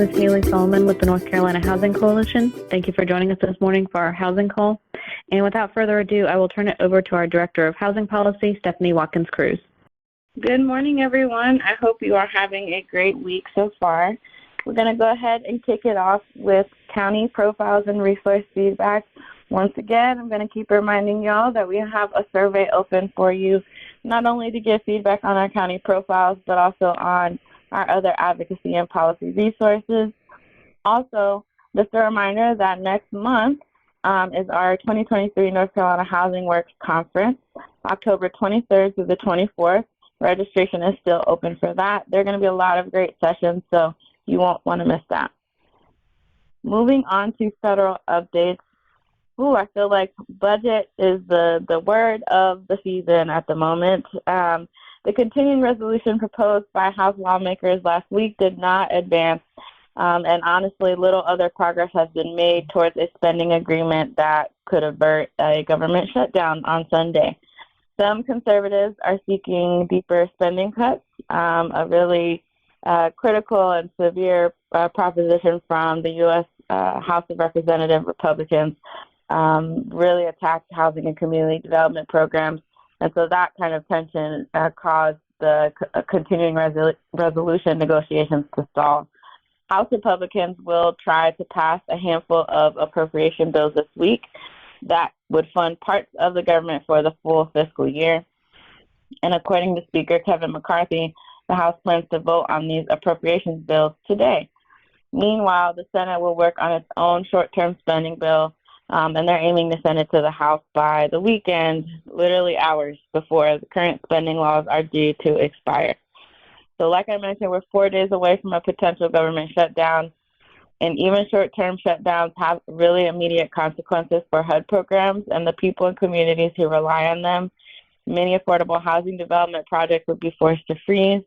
is Haley Solomon with the North Carolina Housing Coalition. Thank you for joining us this morning for our housing call. And without further ado, I will turn it over to our Director of Housing Policy, Stephanie Watkins-Cruz. Good morning, everyone. I hope you are having a great week so far. We're going to go ahead and kick it off with county profiles and resource feedback. Once again, I'm going to keep reminding y'all that we have a survey open for you, not only to give feedback on our county profiles, but also on our other advocacy and policy resources. Also, just a reminder that next month is our 2023 North Carolina Housing Works Conference, October 23rd through the 24th. Registration is still open for that. There are going to be a lot of great sessions, so you won't want to miss that. Moving on to federal updates. I feel like budget is the word of the season at the moment. The continuing resolution proposed by House lawmakers last week did not advance, and honestly, little other progress has been made towards a spending agreement that could avert a government shutdown on Sunday. Some conservatives are seeking deeper spending cuts, a really critical and severe proposition from the U.S. House of Representatives Republicans really attacked housing and community development programs. And so that kind of tension caused the continuing resolution negotiations to stall. House Republicans will try to pass a handful of appropriation bills this week that would fund parts of the government for the full fiscal year. And according to Speaker Kevin McCarthy, the House plans to vote on these appropriations bills today. Meanwhile, the Senate will work on its own short-term spending bill, and they're aiming to send it to the House by the weekend, literally hours before the current spending laws are due to expire. So like I mentioned, we're 4 days away from a potential government shutdown, and even short-term shutdowns have really immediate consequences for HUD programs and the people and communities who rely on them. Many affordable housing development projects would be forced to freeze,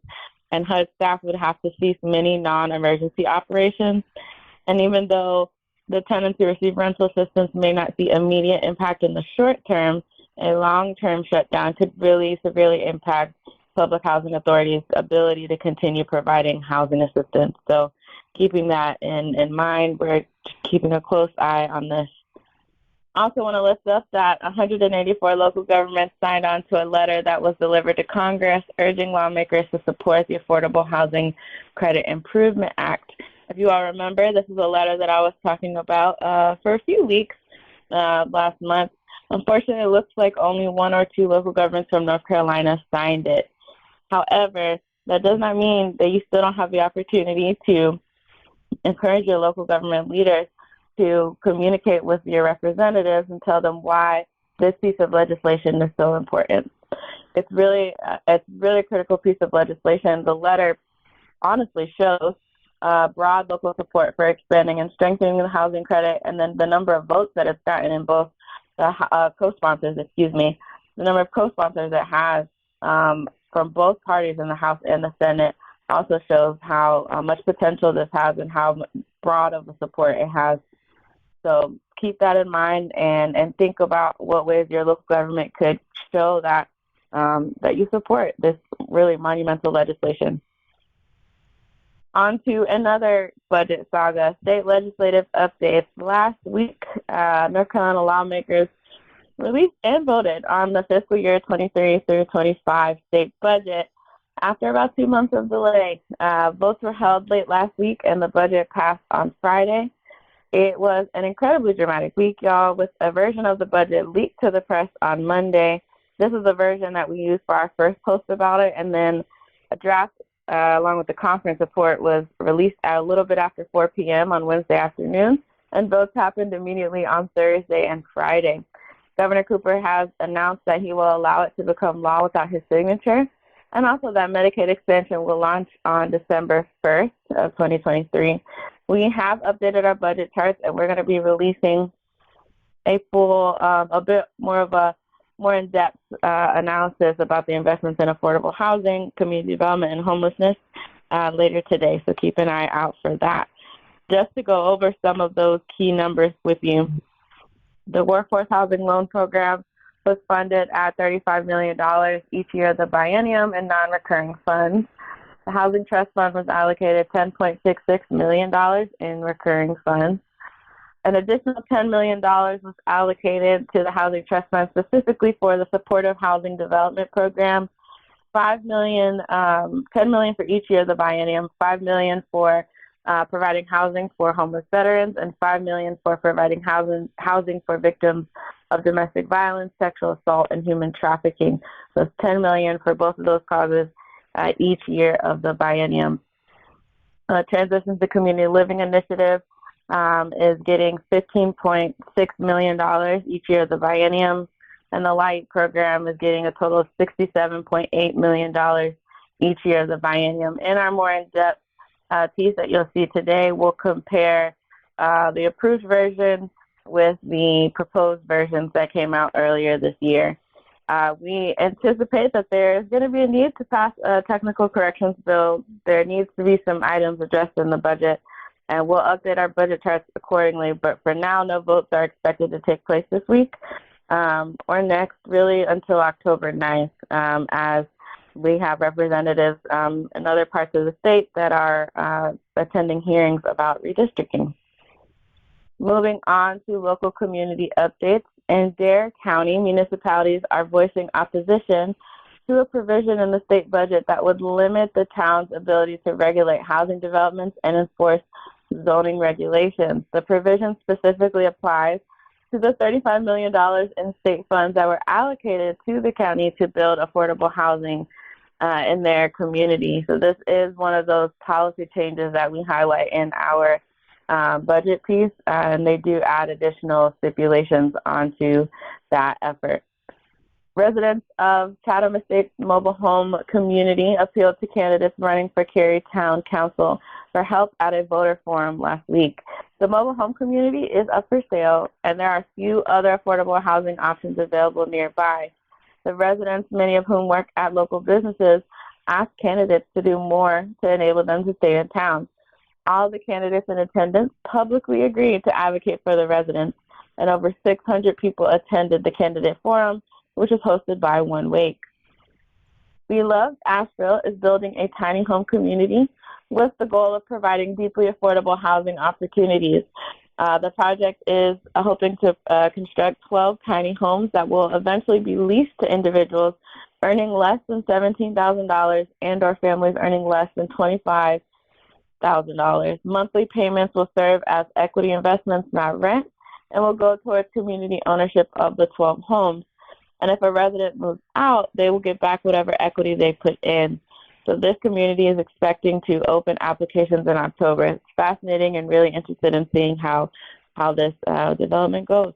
and HUD staff would have to cease many non-emergency operations. And even though the tenants who receive rental assistance may not see immediate impact in the short term, a long-term shutdown could really severely impact public housing authorities' ability to continue providing housing assistance. So keeping that in mind, we're keeping a close eye on this. I also want to lift up that 184 local governments signed on to a letter that was delivered to Congress urging lawmakers to support the Affordable Housing Credit Improvement Act. If you all remember, this is a letter that I was talking about for a few weeks last month. Unfortunately, it looks like only 1 or 2 local governments from North Carolina signed it. However, that does not mean that you still don't have the opportunity to encourage your local government leaders to communicate with your representatives and tell them why this piece of legislation is so important. It's really a critical piece of legislation. The letter honestly shows broad local support for expanding and strengthening the housing credit, and then the number of votes that it's gotten in both the co-sponsors, the number of co-sponsors it has from both parties in the House and the Senate also shows how much potential this has and how broad of a support it has. So keep that in mind and think about what ways your local government could show that that you support this really monumental legislation. On to another budget saga, state legislative updates. Last week, North Carolina lawmakers released and voted on the fiscal year 23 through 25 state budget. After about 2 months of delay, votes were held late last week and the budget passed on Friday. It was an incredibly dramatic week, y'all, with a version of the budget leaked to the press on Monday. This is the version that we used for our first post about it, and then a draft along with the conference report was released at a little bit after 4 p.m. on Wednesday afternoon, and votes happened immediately on Thursday and Friday. Governor Cooper has announced that he will allow it to become law without his signature, and also that Medicaid expansion will launch on December 1st of 2023. We have updated our budget charts, and we're going to be releasing a full, a bit more of a more in-depth analysis about the investments in affordable housing, community development, and homelessness later today, so keep an eye out for that. Just to go over some of those key numbers with you, the Workforce Housing Loan Program was funded at $35 million each year of the biennium in non-recurring funds. The Housing Trust Fund was allocated $10.66 million in recurring funds. An additional $10 million was allocated to the Housing Trust Fund specifically for the Supportive Housing Development Program. $10 million for each year of the biennium, $5 million for providing housing for homeless veterans, and $5 million for providing housing for victims of domestic violence, sexual assault, and human trafficking. So it's $10 million for both of those causes each year of the biennium. Transitions to Community Living Initiative is getting $15.6 million each year of the biennium, and the LIGHT program is getting a total of $67.8 million each year of the biennium. In our more in-depth piece that you'll see today, we'll compare the approved version with the proposed versions that came out earlier this year. We anticipate that there is going to be a need to pass a technical corrections bill. There needs to be some items addressed in the budget, and we'll update our budget charts accordingly. But for now, no votes are expected to take place this week or next, really until October 9th, as we have representatives in other parts of the state that are attending hearings about redistricting. Moving on to local community updates. In Dare County, municipalities are voicing opposition to a provision in the state budget that would limit the town's ability to regulate housing developments and enforce zoning regulations. The provision specifically applies to the $35 million in state funds that were allocated to the county to build affordable housing in their community. So this is one of those policy changes that we highlight in our budget piece, and they do add additional stipulations onto that effort. Residents of Chatham Estates Mobile Home Community appealed to candidates running for Cary Town Council for help at a voter forum last week. The mobile home community is up for sale, and there are few other affordable housing options available nearby. The residents, many of whom work at local businesses, asked candidates to do more to enable them to stay in town. All the candidates in attendance publicly agreed to advocate for the residents, and over 600 people attended the candidate forum, which was hosted by One Wake. Beloved Asheville is building a tiny home community with the goal of providing deeply affordable housing opportunities. The project is hoping to construct 12 tiny homes that will eventually be leased to individuals earning less than $17,000 and or families earning less than $25,000. Monthly payments will serve as equity investments, not rent, and will go towards community ownership of the 12 homes. And if a resident moves out, they will get back whatever equity they put in. So this community is expecting to open applications in October. It's fascinating and really interested in seeing how this development goes.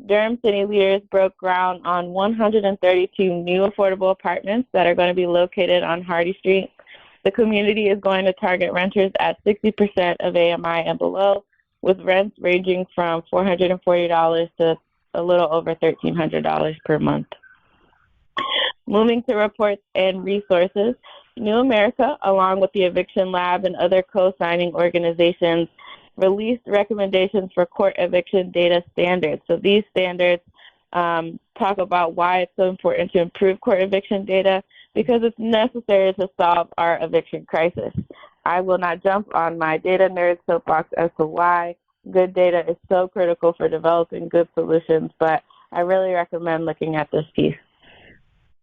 Durham City leaders broke ground on 132 new affordable apartments that are going to be located on Hardy Street. The community is going to target renters at 60% of AMI and below, with rents ranging from $440 to a little over $1,300 per month. Moving to reports and resources, New America, along with the Eviction Lab and other co-signing organizations, released recommendations for court eviction data standards. So these standards talk about why it's so important to improve court eviction data, because it's necessary to solve our eviction crisis. I will not jump on my data nerd soapbox as to why good data is so critical for developing good solutions, but I really recommend looking at this piece.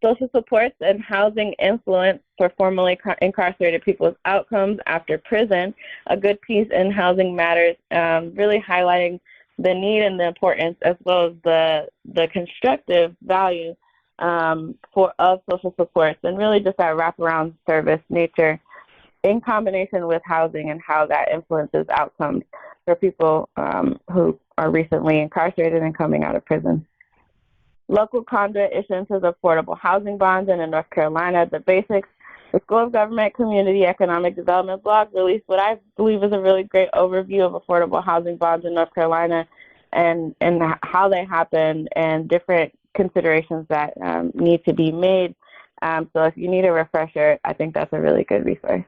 Social supports and housing influence for formerly incarcerated people's outcomes after prison, a good piece in Housing Matters, really highlighting the need and the importance, as well as the constructive value of social supports, and really just that wraparound service nature in combination with housing and how that influences outcomes for people who are recently incarcerated and coming out of prison. Local conduit issuances of affordable housing bonds, and in North Carolina, the basics. The School of Government Community Economic Development blog released what I believe is a really great overview of affordable housing bonds in North Carolina and how they happen and different considerations that need to be made. So if you need a refresher, I think that's a really good resource.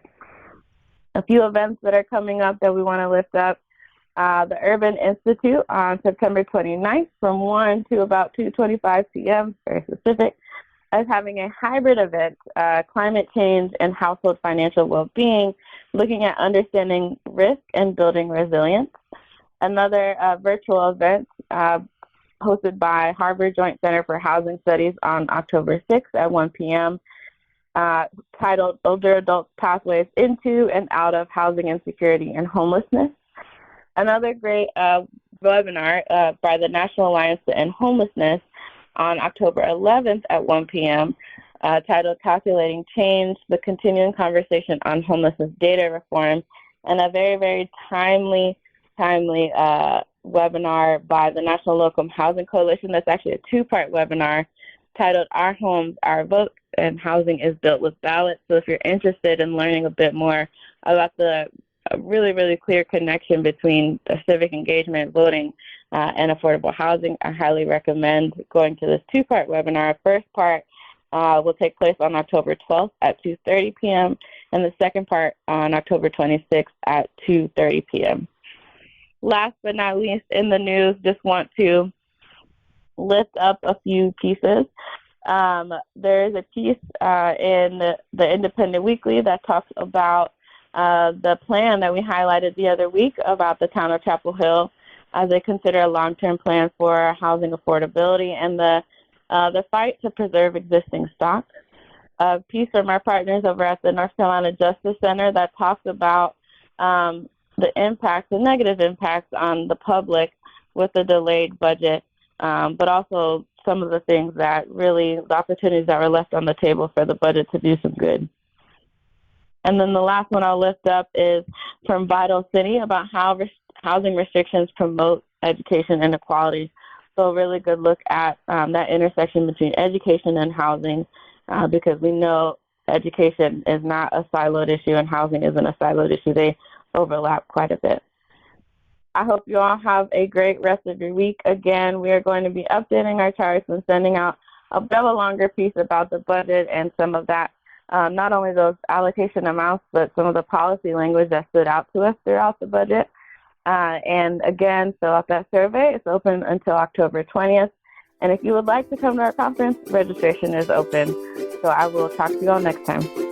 A few events that are coming up that we want to lift up. The Urban Institute on September 29th from 1 to about 2:25 p.m., very specific. is having a hybrid event, Climate Change and Household Financial Well-Being, looking at understanding risk and building resilience. Another virtual event hosted by Harvard Joint Center for Housing Studies on October 6th at 1 p.m., titled Older Adults Pathways into and Out of Housing Insecurity and Homelessness. Another great webinar by the National Alliance to End Homelessness on October 11th at 1 p.m., titled Calculating Change, the Continuing Conversation on Homelessness Data Reform, and a very, very timely webinar by the National Low-Income Housing Coalition. That's actually a two-part webinar titled Our Homes, Our Vote, and Housing is Built with Ballots. So if you're interested in learning a bit more about the really, really clear connection between civic engagement, voting, and affordable housing, I highly recommend going to this two-part webinar. First part will take place on October 12th at 2:30 p.m., and the second part on October 26th at 2:30 p.m. Last but not least, in the news, just want to lift up a few pieces. There is a piece in the Independent Weekly that talks about the plan that we highlighted the other week about the town of Chapel Hill as they consider a long-term plan for housing affordability and the fight to preserve existing stock. A piece from our partners over at the North Carolina Justice Center that talks about the impacts, the negative impacts on the public with the delayed budget, but also some of the things that really, the opportunities that were left on the table for the budget to do some good. And then the last one I'll lift up is from Vital City about how housing restrictions promote education inequality. So a really good look at that intersection between education and housing, because we know education is not a siloed issue and housing isn't a siloed issue. They overlap quite a bit. I hope you all have a great rest of your week. Again, we are going to be updating our charts and sending out a bit of a longer piece about the budget and some of that, not only those allocation amounts, but some of the policy language that stood out to us throughout the budget. And again, fill out that survey. It's open until October 20th. And if you would like to come to our conference, registration is open. So I will talk to you all next time.